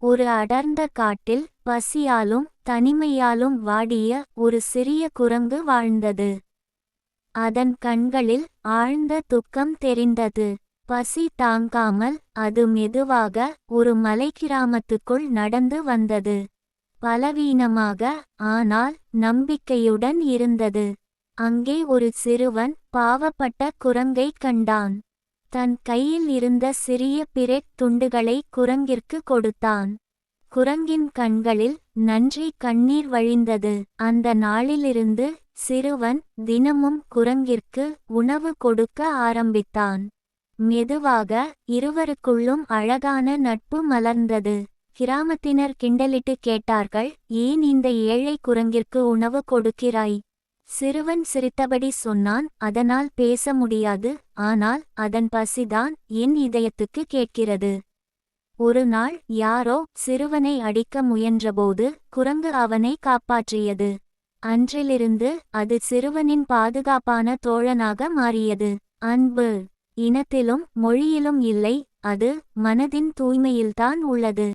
ஒரு அடர்ந்த காட்டில் பசியாலும் தனிமையாலும் வாடிய ஒரு சிறிய குரங்கு வாழ்ந்தது. அதன் கண்களில் ஆழ்ந்த துக்கம் தெரிந்தது. பசி தாங்காமல் அது மெதுவாக ஒரு மலைக்கிராமத்துக்குள் நடந்து வந்தது. பலவீனமாக, ஆனால் நம்பிக்கையுடன் இருந்தது. அங்கே ஒரு சிறுவன் பாவப்பட்ட குரங்கைக் கண்டான். தன் கையில் இருந்த சிறிய பிரெட் துண்டுகளை குரங்கிற்கு கொடுத்தான். குரங்கின் கண்களில் நன்றி கண்ணீர் வழிந்தது. அந்த நாளிலிருந்து சிறுவன் தினமும் குரங்கிற்கு உணவு கொடுக்க ஆரம்பித்தான். மெதுவாக இருவருக்குள்ளும் அழகான நட்பு மலர்ந்தது. கிராமத்தினர் கிண்டலிட்டு கேட்டார்கள், ஏன் இந்த ஏழை குரங்கிற்கு உணவு கொடுக்கிறாய்? சிறுவன் சிரித்தபடி சொன்னான், அதனால் பேச முடியாது, ஆனால் அதன் பசிதான் என் இதயத்துக்கு கேட்கிறது. ஒரு நாள் யாரோ சிறுவனை அடிக்க முயன்றபோது குரங்கு அவனை காப்பாற்றியது. அன்றிலிருந்து அது சிறுவனின் பாதுகாப்பான தோழனாக மாறியது. அன்பு இனத்திலும் மொழியிலும் இல்லை, அது மனதின் தூய்மையில்தான் உள்ளது.